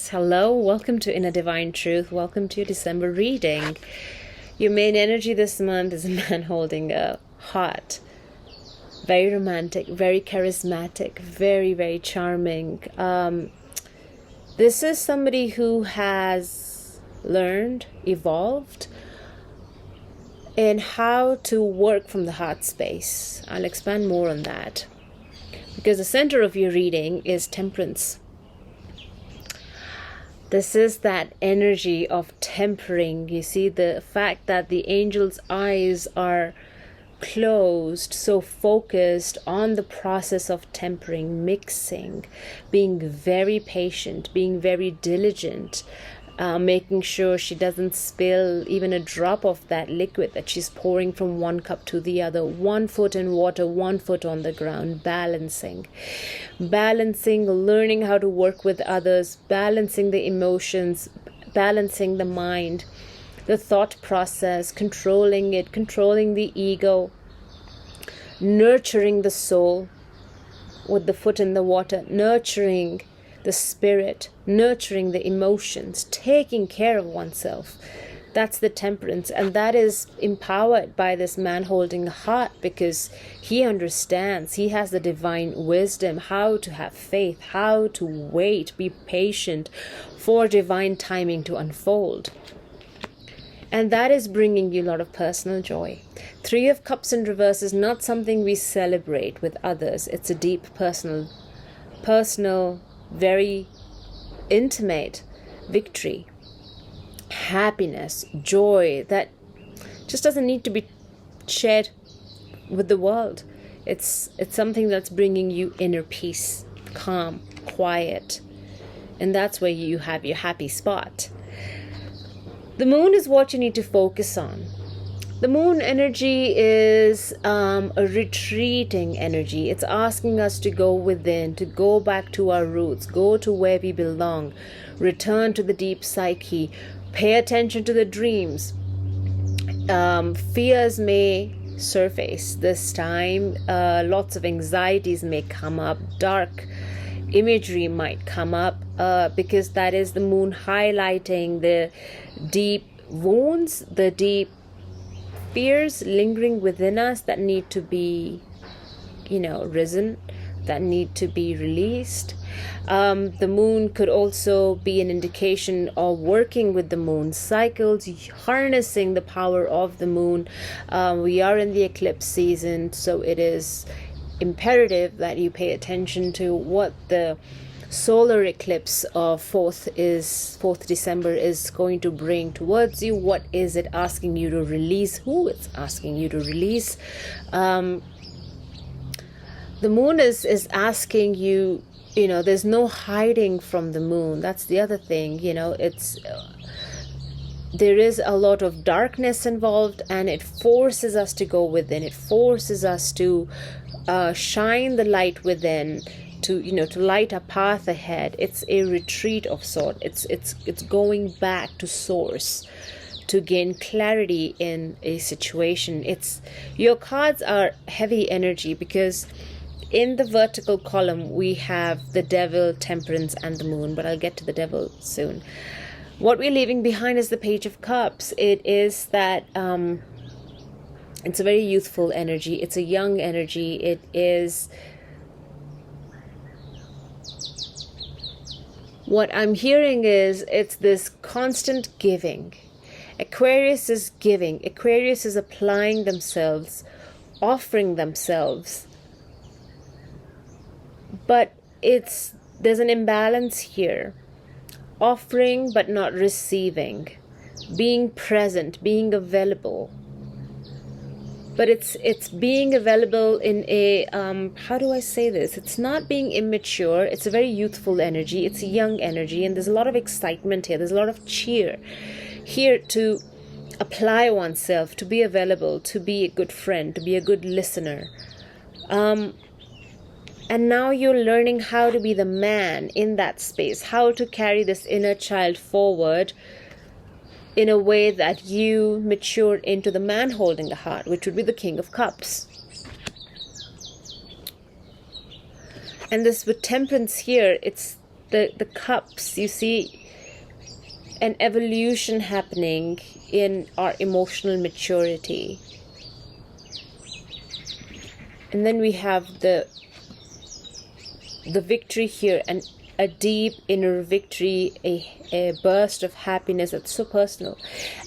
Aquarius, hello, welcome to Inner Divine Truth, welcome to your December reading. Your main energy this month is a man holding a heart. Very romantic, very charismatic, very, very charming. This is somebody who has learned, evolved in how to work from the heart space. I'll expand more on that because the center of your reading is temperance. This is that energy of tempering. You see the fact that the angel's eyes are closed, so focused on the process of tempering, mixing, being very patient, being very diligent, making sure she doesn't spill even a drop of that liquid that she's pouring from one cup to the other. 1 foot in water, 1 foot on the ground, balancing, learning how to work with others, balancing the emotions, balancing the mind, the thought process, controlling it, controlling the ego, nurturing the soul with the foot in the water, nurturing the spirit, nurturing the emotions, taking care of oneself. That's the temperance, and that is empowered by this man holding a heart because he understands, he has the divine wisdom, how to have faith, how to wait, be patient for divine timing to unfold. And that is bringing you a lot of personal joy. 3 of Cups in reverse is not something we celebrate with others. It's a deep personal, very intimate victory, happiness, joy that just doesn't need to be shared with the world. It's something that's bringing you inner peace, calm, quiet, and that's where you have your happy spot. The moon is what you need to focus on. The moon energy is a retreating energy. It's asking us to go within, to go back to our roots, go to where we belong, return to the deep psyche, pay attention to the dreams. Fears may surface this time. Lots of anxieties may come up. Dark imagery might come up because that is the moon highlighting the deep wounds, the deep fears lingering within us that need to be, risen, that need to be released. The moon could also be an indication of working with the moon cycles, harnessing the power of the moon. We are in the eclipse season, so it is imperative that you pay attention to what the solar eclipse of 4th December is going to bring towards you. What is it asking you to release? Who it's asking you to release? The moon is asking you, there's no hiding from the moon. That's the other thing, there is a lot of darkness involved, and it forces us to go within. It forces us to shine the light within, to light a path ahead. It's a retreat of sort. It's going back to source to gain clarity in a situation. Your cards are heavy energy because in the vertical column we have the devil, temperance, and the moon, but I'll get to the devil soon. What we're leaving behind is the Page of Cups. It is that it's a very youthful energy. It's a young energy. It is, what I'm hearing is, it's this constant giving. Aquarius is giving. Aquarius is applying themselves, offering themselves. But there's an imbalance here. Offering but not receiving. Being present, being available. But it's being available in a, how do I say this? It's not being immature. It's a very youthful energy. It's a young energy, and there's a lot of excitement here. There's a lot of cheer here to apply oneself, to be available, to be a good friend, to be a good listener. And now you're learning how to be the man in that space, how to carry this inner child forward in a way that you mature into the man holding the heart, which would be the King of Cups. And this with temperance here, it's the cups, you see an evolution happening in our emotional maturity. And then we have the victory here, and a deep inner victory, a burst of happiness that's so personal.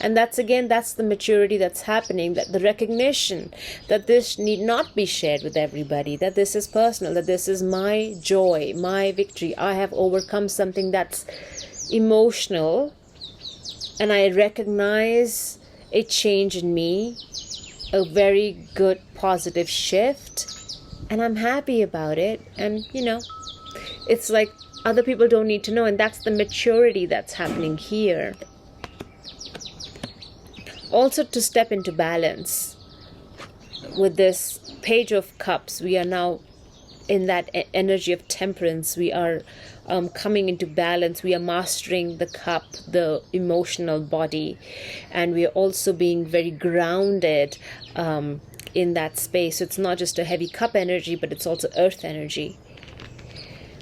And that's the maturity that's happening, that the recognition that this need not be shared with everybody, that this is personal, that this is my joy, my victory. I have overcome something that's emotional, and I recognize a change in me, a very good positive shift, and I'm happy about it. And it's like other people don't need to know, and that's the maturity that's happening here. Also, to step into balance with this Page of Cups, we are now in that energy of temperance. We are coming into balance. We are mastering the cup, the emotional body, and we are also being very grounded in that space. So it's not just a heavy cup energy, but it's also earth energy.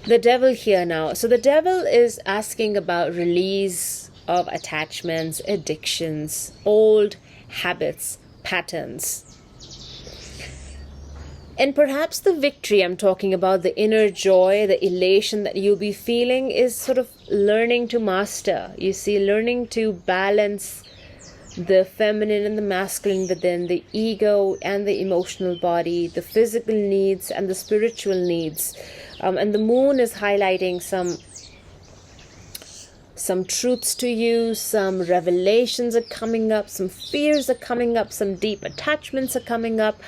The devil here now. So the devil is asking about release of attachments, addictions, old habits, patterns. And perhaps the victory I'm talking about, the inner joy, the elation that you'll be feeling, is sort of learning to master. You see, learning to balance the feminine and the masculine within, the ego and the emotional body, the physical needs and the spiritual needs. And the moon is highlighting some truths to you, some revelations are coming up, some fears are coming up, some deep attachments are coming up.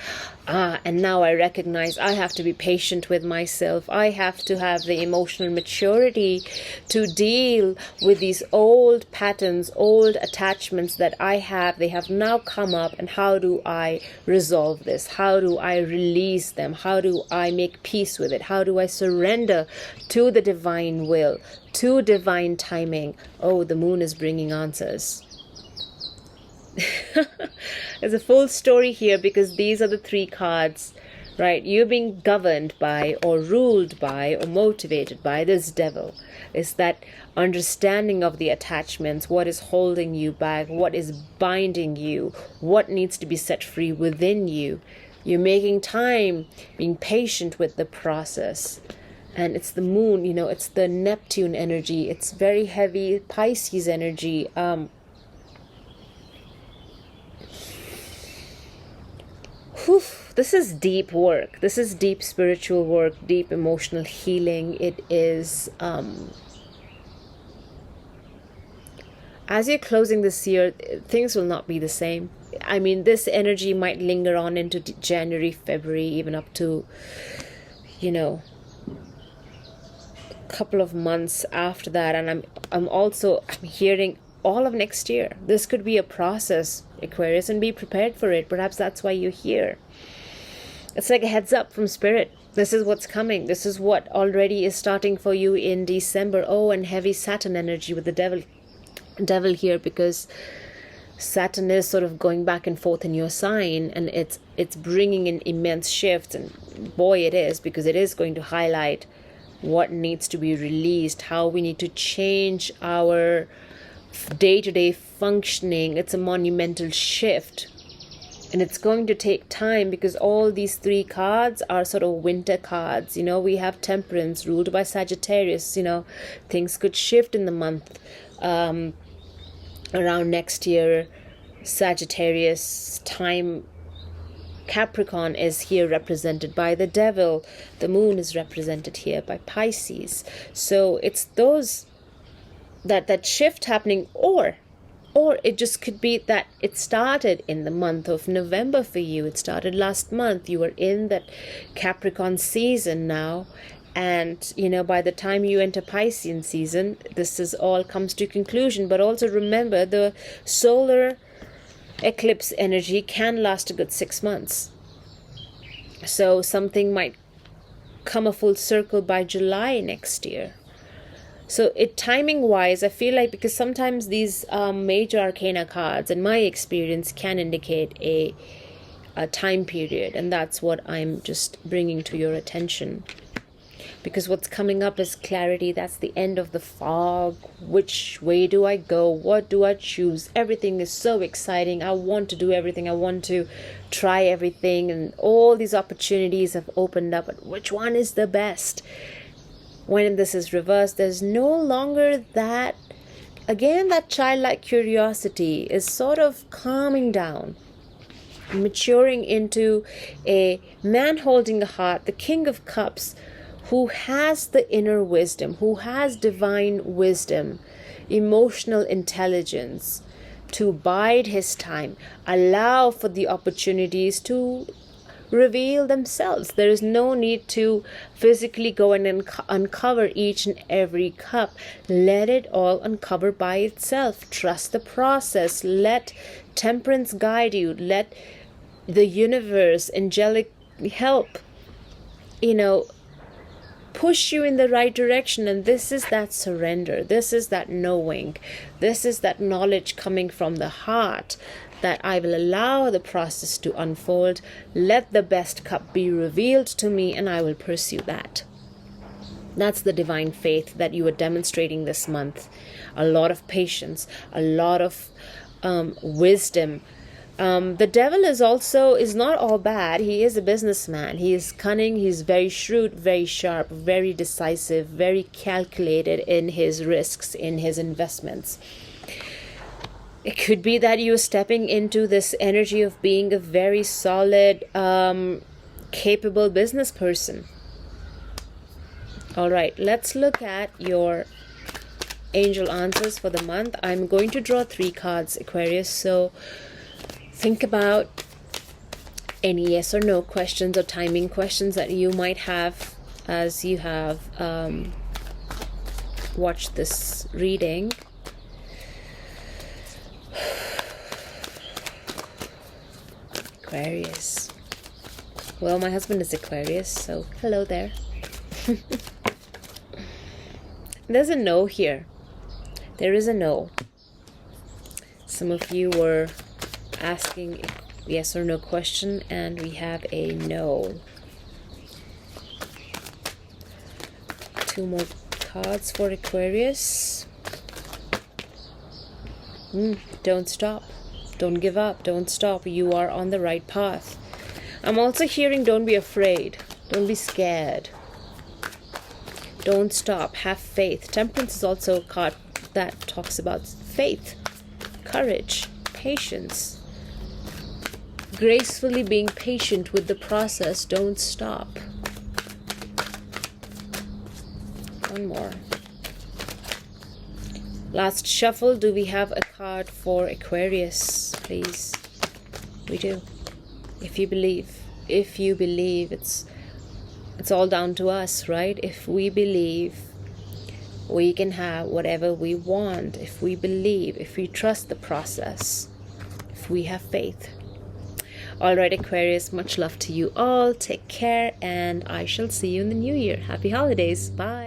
And now I recognize I have to be patient with myself. I have to have the emotional maturity to deal with these old patterns, old attachments that I have. They have now come up, and how do I resolve this? How do I release them? How do I make peace with it? How do I surrender to the divine will, to divine timing? Oh, the moon is bringing answers. There's a full story here, because these are the three cards, right? You're being governed by, or ruled by, or motivated by this devil. It's that understanding of the attachments, what is holding you back, what is binding you, what needs to be set free within you. You're making time, being patient with the process. And it's the moon, it's the Neptune energy. It's very heavy Pisces energy. This is deep work. This is deep spiritual work, deep emotional healing. It is, as you're closing this year, things will not be the same. I mean, this energy might linger on into January, February, even up to, a couple of months after that. And I'm hearing all of next year. This could be a process, Aquarius, and be prepared for it. Perhaps that's why you're here. It's like a heads up from Spirit. This is what's coming. This is what already is starting for you in December. Oh, and heavy Saturn energy with the devil here, because Saturn is sort of going back and forth in your sign, and it's bringing in immense shifts. And boy, it is, because it is going to highlight what needs to be released, how we need to change our day-to-day functioning. It's a monumental shift, and it's going to take time, because all these three cards are sort of winter cards. We have temperance ruled by Sagittarius. Things could shift in the month around next year. Sagittarius time. Capricorn is here represented by the devil. The moon is represented here by Pisces. So it's those that shift happening, or it just could be that it started in the month of November for you. It started last month. You are in that Capricorn season now, and by the time you enter Piscean season, this is all comes to conclusion. But also remember, the solar eclipse energy can last a good 6 months. So something might come a full circle by July next year. So timing wise, I feel like, because sometimes these major arcana cards, in my experience, can indicate a time period, and that's what I'm just bringing to your attention. because what's coming up is clarity. That's the end of the fog. Which way do I go? What do I choose? Everything is so exciting. I want to do everything. I want to try everything, and all these opportunities have opened up. But which one is the best? When this is reversed, there's no longer that, again, that childlike curiosity is sort of calming down, maturing into a man holding the heart, the King of Cups, who has the inner wisdom, who has divine wisdom, emotional intelligence, to bide his time, allow for the opportunities to reveal themselves. There is no need to physically go and uncover each and every cup. Let it all uncover by itself. Trust the process. Let temperance guide you. Let the universe, angelic help, push you in the right direction. And this is that surrender. This is that knowing. This is that knowledge coming from the heart, that I will allow the process to unfold. Let the best cup be revealed to me, and I will pursue that. That's the divine faith that you are demonstrating this month. A lot of patience, a lot of wisdom. The devil is not all bad. He is a businessman. He is cunning. He's very shrewd, very sharp, very decisive, very calculated in his risks, in his investments. It could be that you're stepping into this energy of being a very solid, capable business person. All right, let's look at your angel answers for the month. I'm going to draw 3 cards, Aquarius. So think about any yes or no questions or timing questions that you might have as you have watched this reading. Aquarius. Well, my husband is Aquarius, so hello there. There's a no here. There is a no. Some of you were asking yes or no question, and we have a no. 2 more cards for Aquarius. Don't stop. Don't give up. Don't stop. You are on the right path. I'm also hearing don't be afraid. Don't be scared. Don't stop. Have faith. Temperance is also a card that talks about faith, courage, patience. Gracefully being patient with the process. Don't stop. One more. Last shuffle. Do we have a card for Aquarius, please? We do. If you believe, it's all down to us, right? If we believe, we can have whatever we want. If we believe, if we trust the process, if we have faith. All right, Aquarius, much love to you all. Take care, and I shall see you in the new year. Happy holidays. Bye.